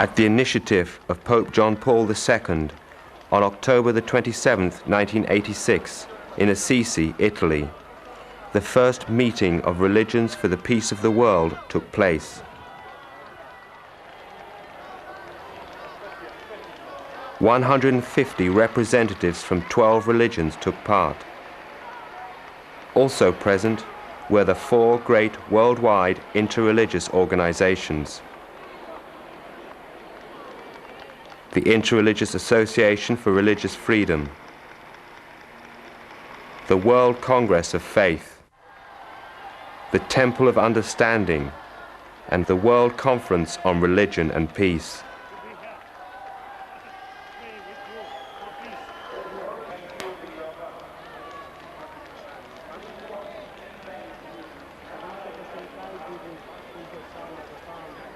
At the initiative of Pope John Paul II, on October the 27th, 1986, in Assisi, Italy, the first meeting of religions for the peace of the world took place. 150 representatives from 12 religions took part. Also present were the 4 great worldwide interreligious organizations: the Inter-Religious Association for Religious Freedom, the World Congress of Faith, the Temple of Understanding, and the World Conference on Religion and Peace.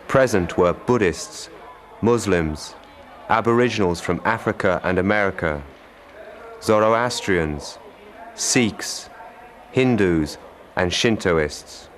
Present were Buddhists, Muslims, Aboriginals from Africa and America, Zoroastrians, Sikhs, Hindus, and Shintoists.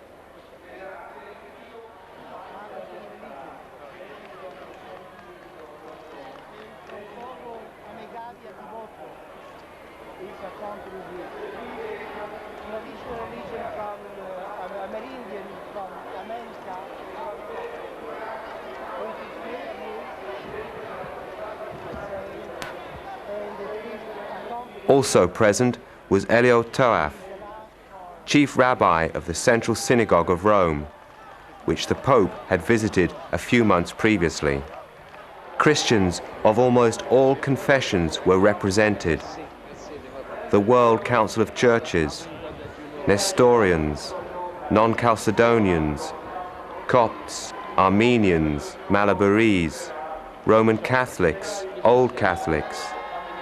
Also present was Elio Toaf, chief rabbi of the Central Synagogue of Rome, which the Pope had visited a few months previously. Christians of almost all confessions were represented: the World Council of Churches, Nestorians, Non-Chalcedonians, Copts, Armenians, Malabarese, Roman Catholics, Old Catholics,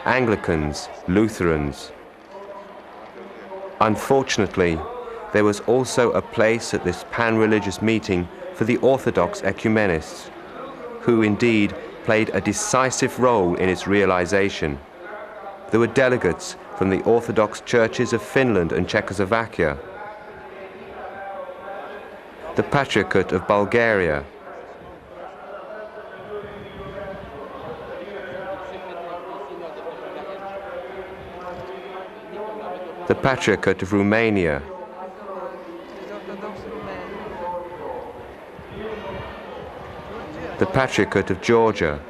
Anglicans, Lutherans. Unfortunately, there was also a place at this pan-religious meeting for the Orthodox Ecumenists, who indeed played a decisive role in its realization. There were delegates from the Orthodox churches of Finland and Czechoslovakia, the Patriarchate of Bulgaria, the Patriarchate of Romania, the Patriarchate of Georgia,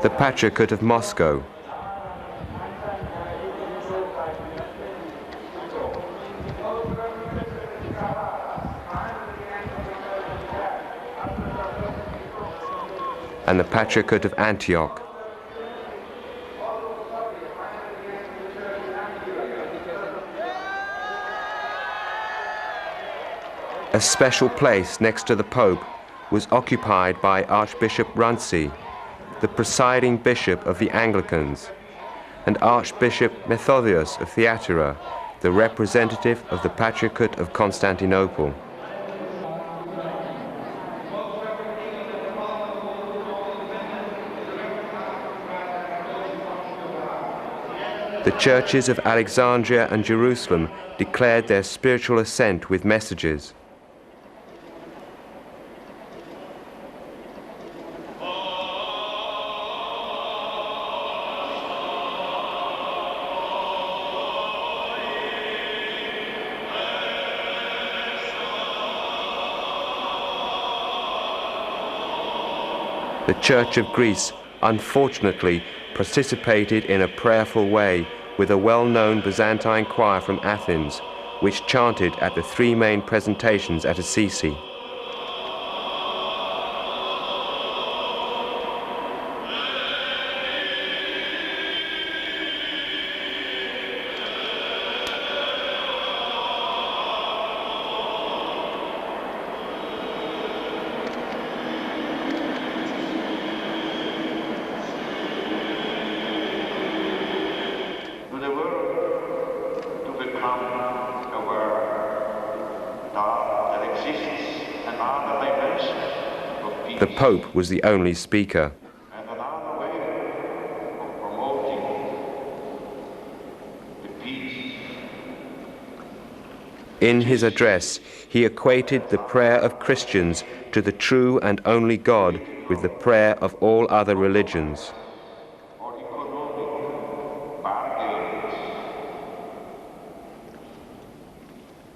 the Patriarchate of Moscow, and the Patriarchate of Antioch. A special place next to the Pope was occupied by Archbishop Runcie, the presiding bishop of the Anglicans, and Archbishop Methodius of Thyatira, the representative of the Patriarchate of Constantinople. The churches of Alexandria and Jerusalem declared their spiritual assent with messages. The Church of Greece, unfortunately, participated in a prayerful way with a well-known Byzantine choir from Athens, which chanted at the 3 main presentations at Assisi. The Pope was the only speaker. In his address, he equated the prayer of Christians to the true and only God with the prayer of all other religions.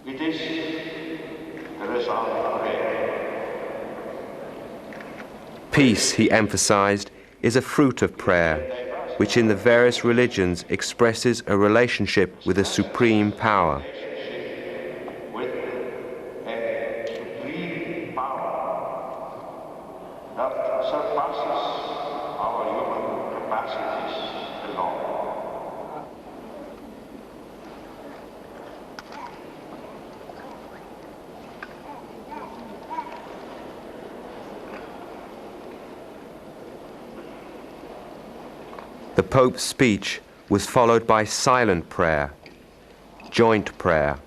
It is the result of prayer. Peace, he emphasized, is a fruit of prayer, which in the various religions expresses a relationship with a supreme power. With a supreme power that surpasses our human capacities alone. The Pope's speech was followed by silent prayer, joint prayer.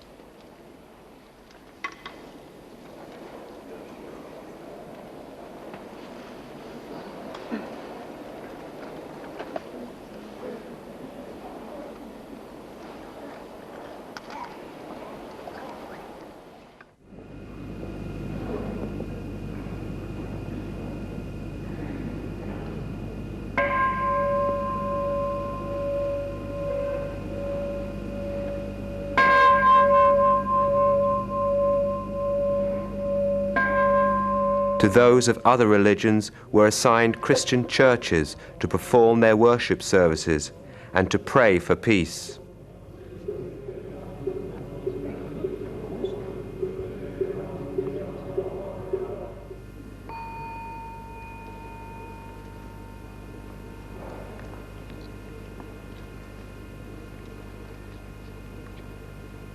To those of other religions were assigned Christian churches to perform their worship services and to pray for peace.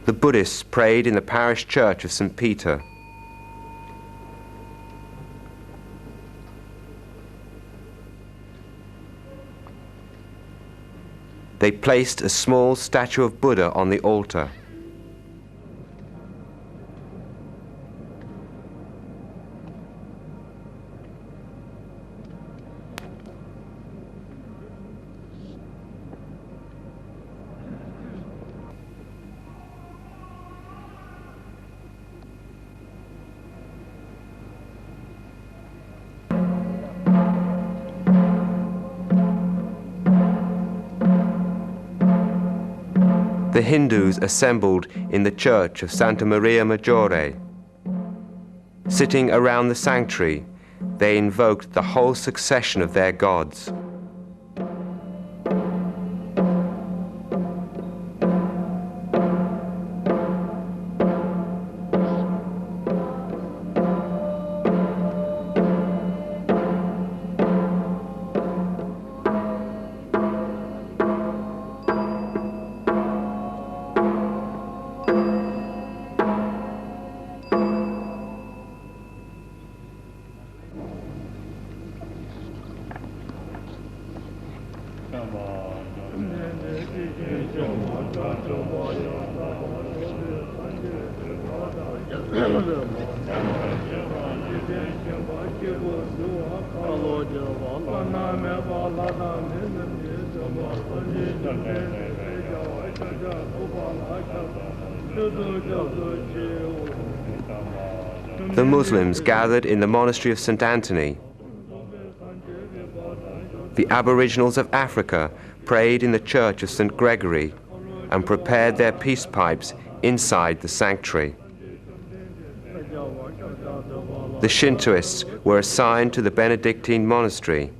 The Buddhists prayed in the parish church of St. Peter. They placed a small statue of Buddha on the altar. The Hindus assembled in the church of Santa Maria Maggiore. Sitting around the sanctuary, they invoked the whole succession of their gods. The Muslims gathered in the monastery of St. Anthony. The Aboriginals of Africa prayed in the church of St. Gregory and prepared their peace pipes inside the sanctuary. The Shintoists were assigned to the Benedictine monastery.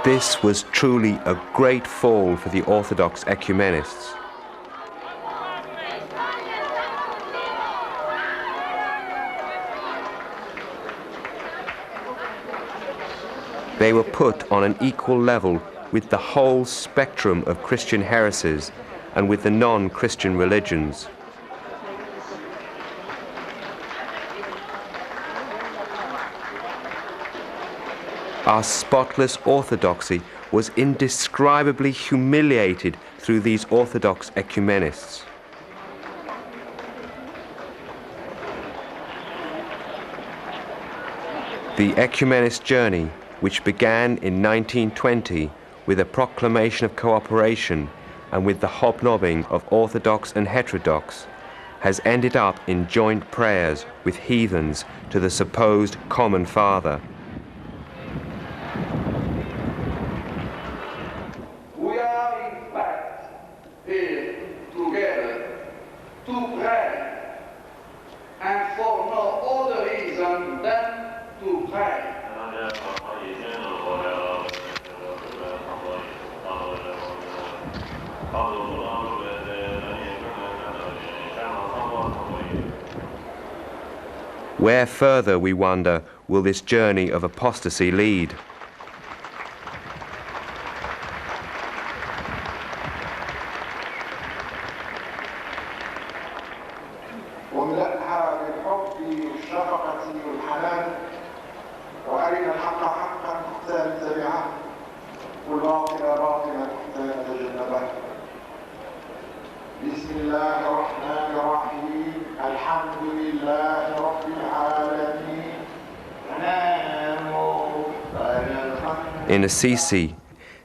This was truly a great fall for the Orthodox Ecumenists. They were put on an equal level with the whole spectrum of Christian heresies and with the non-Christian religions. Our spotless orthodoxy was indescribably humiliated through these Orthodox Ecumenists. The Ecumenist journey, which began in 1920 with a proclamation of cooperation and with the hobnobbing of Orthodox and heterodox, has ended up in joint prayers with heathens to the supposed common Father. We are in fact here together to pray, and for no other reason than to pray. Where further, we wonder, will this journey of apostasy lead? In Assisi,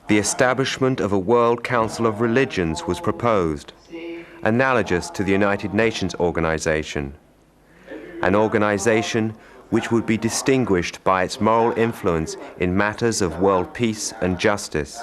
the establishment of a World Council of Religions was proposed, analogous to the United Nations organization, an organization which would be distinguished by its moral influence in matters of world peace and justice.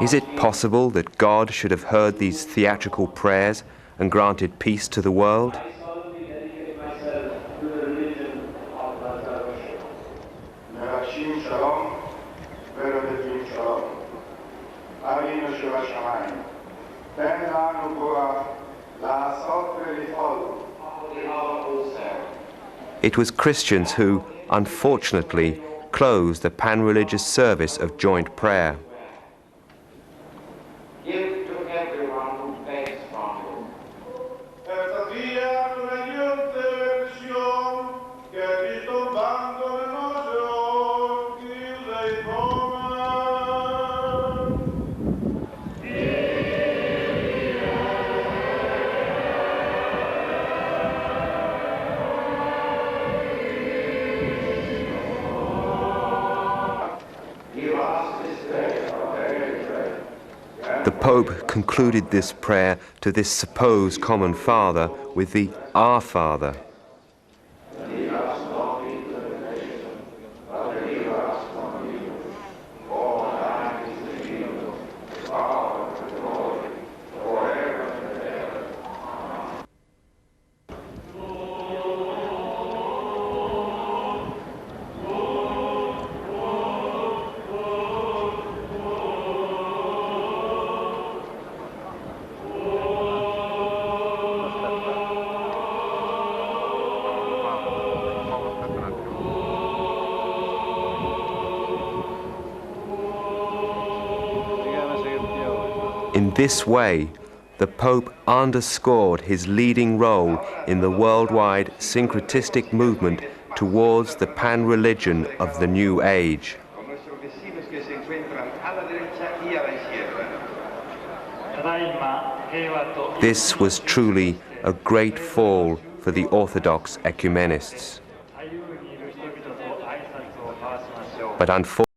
Is it possible that God should have heard these theatrical prayers and granted peace to the world? It was Christians who, unfortunately, closed the pan-religious service of joint prayer. Give to everyone who begs from you. The Pope concluded this prayer to this supposed common Father with the Our Father. In this way, the Pope underscored his leading role in the worldwide syncretistic movement towards the pan-religion of the New Age. This was truly a great fall for the Orthodox Ecumenists. But unfortunately,